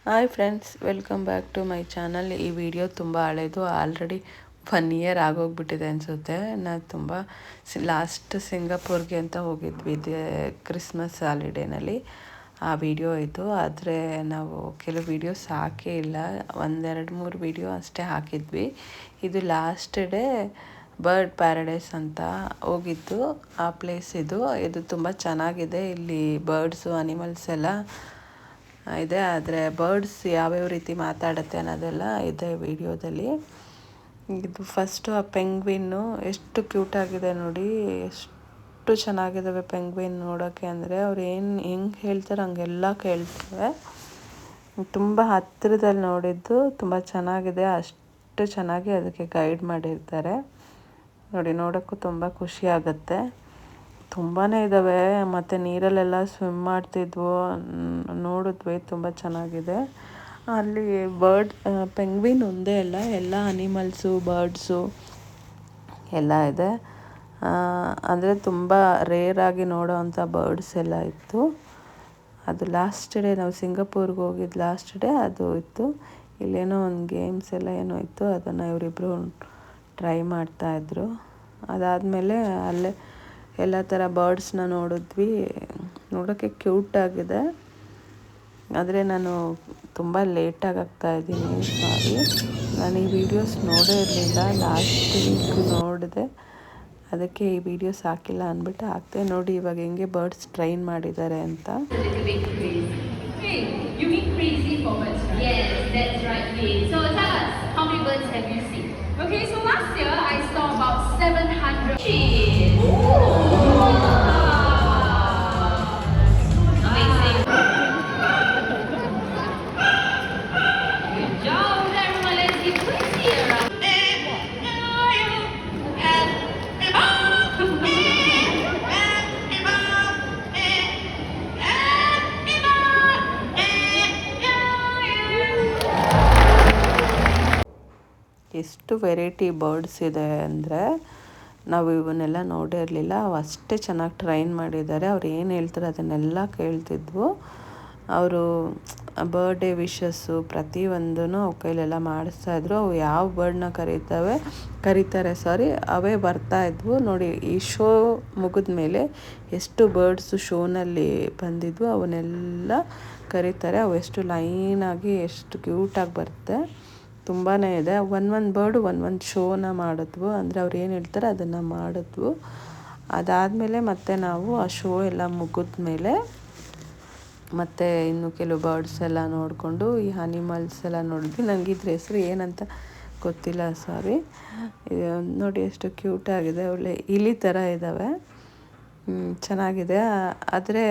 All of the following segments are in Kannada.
Hi friends, welcome back to my channel. ಈ ವಿಡಿಯೋ ತುಂಬ ಹಳೇದು, ಆಲ್ರೆಡಿ 1 ಇಯರ್ ಆಗೋಗ್ಬಿಟ್ಟಿದೆ ಅನಿಸುತ್ತೆ. ನಾನು ತುಂಬ ಲಾಸ್ಟ್ ಸಿಂಗಾಪುರ್ಗೆ ಅಂತ ಹೋಗಿದ್ವಿ ಕ್ರಿಸ್ಮಸ್ ಹಾಲಿಡೇನಲ್ಲಿ. ಆ ವಿಡಿಯೋ ಇದು. ಆದರೆ ನಾವು ಕೆಲವು ವೀಡಿಯೋಸ್ ಹಾಕೇ ಇಲ್ಲ, 1-2-3 ವಿಡಿಯೋ ಅಷ್ಟೇ ಹಾಕಿದ್ವಿ. ಇದು ಲಾಸ್ಟ್ ಡೇ ಬರ್ಡ್ ಪ್ಯಾರಡೈಸ್ ಅಂತ ಹೋಗಿದ್ದು ಆ ಪ್ಲೇಸ್. ಇದು ತುಂಬ ಚೆನ್ನಾಗಿದೆ. ಇಲ್ಲಿ ಬರ್ಡ್ಸು, ಅನಿಮಲ್ಸ್ ಎಲ್ಲ ಇದೆ. ಆದರೆ ಬರ್ಡ್ಸ್ ಯಾವ್ಯಾವ ರೀತಿ ಮಾತಾಡುತ್ತೆ ಅನ್ನೋದೆಲ್ಲ ಇದೆ ವಿಡಿಯೋದಲ್ಲಿ. ಇದು ಫಸ್ಟು ಆ ಪೆಂಗ್ವಿನ್ನು ಎಷ್ಟು ಕ್ಯೂಟಾಗಿದೆ ನೋಡಿ, ಎಷ್ಟು ಚೆನ್ನಾಗಿದ್ದಾವೆ ಪೆಂಗ್ವಿನ್ ನೋಡೋಕ್ಕೆ. ಅಂದರೆ ಅವ್ರು ಹೆಂಗೆ ಹೇಳ್ತಾರೆ ಹಂಗೆಲ್ಲ ಕೇಳ್ತವೆ. ತುಂಬ ಹತ್ತಿರದಲ್ಲಿ ನೋಡಿದ್ದು, ತುಂಬ ಚೆನ್ನಾಗಿದೆ. ಅಷ್ಟು ಚೆನ್ನಾಗಿ ಅದಕ್ಕೆ ಗೈಡ್ ಮಾಡಿರ್ತಾರೆ ನೋಡಿ. ನೋಡೋಕ್ಕೂ ತುಂಬ ಖುಷಿ ಆಗುತ್ತೆ. ತುಂಬಾ ಇದ್ದಾವೆ. ಮತ್ತು ನೀರಲ್ಲೆಲ್ಲ ಸ್ವಿಮ್ ಮಾಡ್ತಿದ್ವು, ನೋಡಿದ್ವಿ. ತುಂಬ ಚೆನ್ನಾಗಿದೆ. ಅಲ್ಲಿ ಪೆಂಗ್ವಿನ್ ಒಂದೇ ಅಲ್ಲ, ಎಲ್ಲ ಅನಿಮಲ್ಸು, ಬರ್ಡ್ಸು ಎಲ್ಲ ಇದೆ. ಅಂದರೆ ತುಂಬ ರೇರಾಗಿ ನೋಡೋ ಅಂಥ ಬರ್ಡ್ಸ್ ಎಲ್ಲ ಇತ್ತು. ಅದು ಲಾಸ್ಟ್ ಡೇ ನಾವು ಸಿಂಗಾಪುರ್ಗೆ ಹೋಗಿದ್ದು ಲಾಸ್ಟ್ ಡೇ ಅದು ಇತ್ತು. ಇಲ್ಲೇನೋ ಒಂದು ಗೇಮ್ಸ್ ಎಲ್ಲ ಏನೋ ಇತ್ತು, ಅದನ್ನು ಇವರಿಬ್ಬರು ಟ್ರೈ ಮಾಡ್ತಾಯಿದ್ರು. ಅದಾದಮೇಲೆ ಅಲ್ಲೇ ಎಲ್ಲ ಥರ ಬರ್ಡ್ಸ್ನ ನೋಡಿದ್ವಿ. ನೋಡೋಕ್ಕೆ ಕ್ಯೂಟಾಗಿದೆ. ಆದರೆ ನಾನು ತುಂಬ ಲೇಟಾಗಿ ಆಗ್ತಾಯಿದ್ದೀನಿ, ಸಾರಿ. ನಾನು ಈ ವಿಡಿಯೋಸ್ ನೋಡೇ ಇರಲಿಲ್ಲ, ಲಾಸ್ಟ್ ವೀಕ್ ನೋಡಿದೆ. ಅದಕ್ಕೆ ಈ ವಿಡಿಯೋಸ್ ಹಾಕಿಲ್ಲ ಅಂದ್ಬಿಟ್ಟು ಹಾಕ್ತೆ. ನೋಡಿ ಇವಾಗ ಹೆಂಗೆ ಬರ್ಡ್ಸ್ ಟ್ರೈನ್ ಮಾಡಿದ್ದಾರೆ ಅಂತ. Okay, so last year I saw about 700. Amazing. Good job, everyone. Let's give Lucy a round. ಎಷ್ಟು ವೆರೈಟಿ ಬರ್ಡ್ಸ್ ಇದೆ ಅಂದರೆ ನಾವು ಇವನ್ನೆಲ್ಲ ನೋಡೇ ಇರಲಿಲ್ಲ. ಅವು ಅಷ್ಟೇ ಚೆನ್ನಾಗಿ ಟ್ರೈನ್ ಮಾಡಿದ್ದಾರೆ. ಅವ್ರು ಏನು ಹೇಳ್ತಾರೆ ಅದನ್ನೆಲ್ಲ ಕೇಳ್ತಿದ್ವು. ಅವರು ಬರ್ಡೇ ವಿಶಸ್ಸು ಪ್ರತಿಯೊಂದೂ ಅವು ಕೈಲೆಲ್ಲ ಮಾಡಿಸ್ತಾಯಿದ್ರು. ಅವು ಯಾವ ಬರ್ಡ್ನ ಕರೀತಾರೆ ಅವೇ ಬರ್ತಾಯಿದ್ವು ನೋಡಿ. ಈ ಶೋ ಮುಗಿದ ಮೇಲೆ ಎಷ್ಟು ಬರ್ಡ್ಸು ಶೋನಲ್ಲಿ ಬಂದಿದ್ವು ಅವನ್ನೆಲ್ಲ ಕರೀತಾರೆ. ಅವು ಎಷ್ಟು ಲೈನಾಗಿ ಎಷ್ಟು ಕ್ಯೂಟಾಗಿ ಬರುತ್ತೆ. ತುಂಬಾ ಇದೆ. ಒಂದೊಂದು ಬರ್ಡು ಒಂದೊಂದು ಶೋನ ಮಾಡಿದ್ವು. ಅಂದರೆ ಅವ್ರು ಏನು ಹೇಳ್ತಾರೆ ಅದನ್ನು ಮಾಡಿದ್ವು. ಅದಾದಮೇಲೆ ಮತ್ತೆ ನಾವು ಆ ಶೋ ಎಲ್ಲ ಮುಗಿದ್ಮೇಲೆ ಮತ್ತು ಇನ್ನು ಕೆಲವು ಬರ್ಡ್ಸ್ ಎಲ್ಲ ನೋಡಿಕೊಂಡು ಈ ಅನಿಮಲ್ಸ್ ಎಲ್ಲ ನೋಡಿದ್ವಿ. ನನಗೆ ಇದ್ರ ಹೆಸರು ಏನಂತ ಗೊತ್ತಿಲ್ಲ, ಸಾರಿ. ನೋಡಿ ಎಷ್ಟು ಕ್ಯೂಟಾಗಿದೆ. ಒಳ್ಳೆ ಇಲಿ ಥರ ಇದ್ದಾವೆ, ಚೆನ್ನಾಗಿದೆ. ಆದರೆ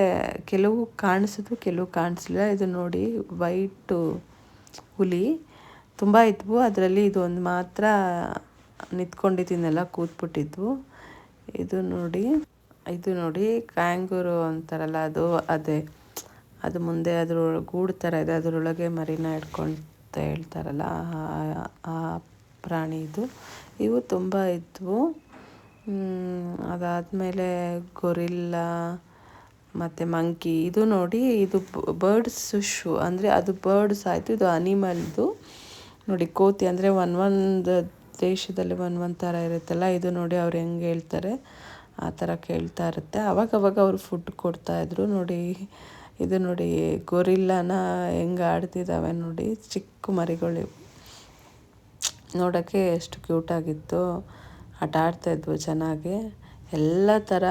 ಕೆಲವು ಕಾಣಿಸಿದ್ವು, ಕೆಲವು ಕಾಣಿಸ್ಲಿಲ್ಲ. ಇದು ನೋಡಿ ವೈಟು ಹುಲಿ ತುಂಬ ಇದ್ವು. ಅದರಲ್ಲಿ ಇದು ಒಂದು ಮಾತ್ರ ನಿಂತ್ಕೊಂಡಿದ್ದನ್ನೆಲ್ಲ ಕೂತ್ಬಿಟ್ಟಿದ್ವು. ಇದು ನೋಡಿ ಕ್ಯಾಂಗೂರು ಅಂತಾರಲ್ಲ, ಅದು ಮುಂದೆ ಅದ್ರ ಗೂಡು ಥರ ಇದೆ, ಅದರೊಳಗೆ ಮರಿನ ಇಟ್ಕೊಂತ ಹೇಳ್ತಾರಲ್ಲ, ಆ ಪ್ರಾಣಿ ಇದು. ಇವು ತುಂಬ ಇದ್ವು. ಅದಾದಮೇಲೆ ಗೊರಿಲ್ಲಾ ಮತ್ತು ಮಂಕಿ. ಇದು ನೋಡಿ, ಇದು ಬರ್ಡ್ಸ್ ಶೋ. ಅಂದರೆ ಅದು ಬರ್ಡ್ಸ್ ಆಯಿತು, ಇದು ಅನಿಮಲ್ದು ನೋಡಿ. ಕೋತಿ ಅಂದರೆ ಒಂದೊಂದು ದೇಶದಲ್ಲಿ ಒಂದೊಂದು ಥರ ಇರುತ್ತಲ್ಲ. ಇದು ನೋಡಿ ಅವ್ರು ಹೆಂಗೆ ಹೇಳ್ತಾರೆ ಆ ಥರ ಕೇಳ್ತಾ ಇರುತ್ತೆ. ಅವಾಗವಾಗ ಅವರು ಫುಡ್ ಕೊಡ್ತಾಯಿದ್ರು ನೋಡಿ. ಇದು ನೋಡಿ ಗೊರಿಲ್ಲಾನ ಹೆಂಗೆ ಆಡ್ತಿದ್ದಾವೆ ನೋಡಿ, ಚಿಕ್ಕ ಮರಿಗಳು. ನೋಡೋಕ್ಕೆ ಎಷ್ಟು ಕ್ಯೂಟಾಗಿತ್ತು, ಆಟ ಆಡ್ತಾಯಿದ್ವು ಚೆನ್ನಾಗಿ. ಎಲ್ಲ ಥರ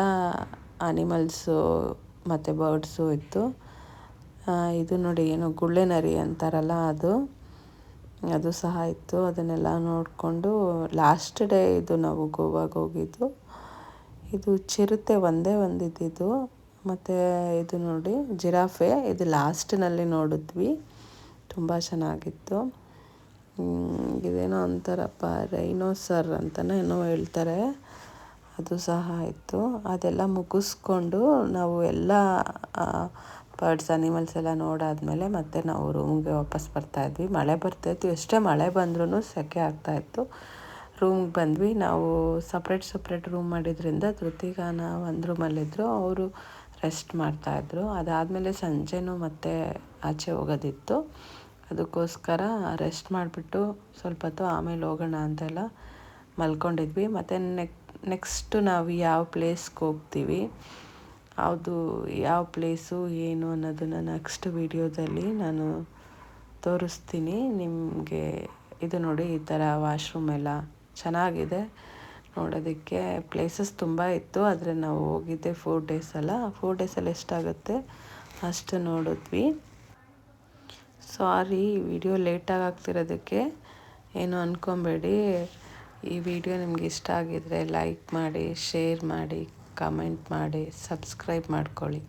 ಅನಿಮಲ್ಸು ಮತ್ತು ಬರ್ಡ್ಸು ಇತ್ತು. ಇದು ನೋಡಿ ಏನೋ ಗುಳ್ಳೆ ನರಿ ಅಂತಾರಲ್ಲ, ಅದು ಸಹ ಇತ್ತು. ಅದನ್ನೆಲ್ಲ ನೋಡಿಕೊಂಡು ಲಾಸ್ಟ್ ಡೇ ಇದು ನಾವು ಗೋವಾಗೆ ಹೋಗಿದ್ದು. ಇದು ಚಿರತೆ ಒಂದೇ ಒಂದಿದ್ದು. ಮತ್ತು ಇದು ನೋಡಿ ಜಿರಾಫೆ, ಇದು ಲಾಸ್ಟ್ನಲ್ಲಿ ನೋಡಿದ್ವಿ. ತುಂಬ ಚೆನ್ನಾಗಿತ್ತು. ಇದೇನೋ ಅಂತಾರಪ್ಪ, ರೈನೋಸರ್ ಅಂತಲೇ ಏನೋ ಹೇಳ್ತಾರೆ, ಅದು ಸಹ ಇತ್ತು. ಅದೆಲ್ಲ ಮುಗಿಸ್ಕೊಂಡು ನಾವು ಎಲ್ಲ ಬರ್ಡ್ಸ್ ಅನಿಮಲ್ಸ್ ಎಲ್ಲ ನೋಡಾದ್ಮೇಲೆ ಮತ್ತೆ ನಾವು ರೂಮ್ಗೆ ವಾಪಸ್ ಬರ್ತಾಯಿದ್ವಿ. ಮಳೆ ಬರ್ತಾಯಿತ್ತು, ಎಷ್ಟೇ ಮಳೆ ಬಂದ್ರೂ ಸೆಕೆ ಆಗ್ತಾಯಿತ್ತು. ರೂಮ್ಗೆ ಬಂದ್ವಿ. ನಾವು ಸಪ್ರೇಟ್ ರೂಮ್ ಮಾಡಿದ್ರಿಂದ ಧೃತಿಗಾನ ಒಂದು ರೂಮಲ್ಲಿದ್ದರು, ಅವರು ರೆಸ್ಟ್ ಮಾಡ್ತಾಯಿದ್ರು. ಅದಾದಮೇಲೆ ಸಂಜೆನೂ ಮತ್ತೆ ಆಚೆ ಹೋಗೋದಿತ್ತು. ಅದಕ್ಕೋಸ್ಕರ ರೆಸ್ಟ್ ಮಾಡಿಬಿಟ್ಟು ಸ್ವಲ್ಪ ಹೊತ್ತು ಆಮೇಲೆ ಹೋಗೋಣ ಅಂತೆಲ್ಲ ಮಲ್ಕೊಂಡಿದ್ವಿ. ಮತ್ತು ನೆಕ್ಸ್ಟು ನಾವು ಯಾವ ಪ್ಲೇಸ್ಗೆ ಹೋಗ್ತೀವಿ, ಯಾವ ಪ್ಲೇಸು ಏನು ಅನ್ನೋದನ್ನು ನೆಕ್ಸ್ಟ್ ವೀಡಿಯೋದಲ್ಲಿ ನಾನು ತೋರಿಸ್ತೀನಿ ನಿಮಗೆ. ಇದು ನೋಡಿ, ಈ ಥರ ವಾಶ್ರೂಮ್ ಎಲ್ಲ ಚೆನ್ನಾಗಿದೆ ನೋಡೋದಕ್ಕೆ. ಪ್ಲೇಸಸ್ ತುಂಬ ಇತ್ತು, ಆದರೆ ನಾವು ಹೋಗಿದ್ದೆ 4 ಡೇಸ್ ಅಲ್ಲ. 4 ಡೇಸಲ್ಲಿ ಎಷ್ಟಾಗುತ್ತೆ ಅಷ್ಟು ನೋಡಿದ್ವಿ. ಸಾರಿ ವಿಡಿಯೋ ಲೇಟಾಗಿ ಆಗ್ತಿರೋದಕ್ಕೆ, ಏನು ಅಂದ್ಕೊಬೇಡಿ. ಈ ವಿಡಿಯೋ ನಿಮ್ಗೆ ಇಷ್ಟ ಆಗಿದರೆ ಲೈಕ್ ಮಾಡಿ, ಶೇರ್ ಮಾಡಿ, ಕಮೆಂಟ್ ಮಾಡಿ, ಸಬ್ಸ್ಕ್ರೈಬ್ ಮಾಡ್ಕೊಳ್ಳಿ.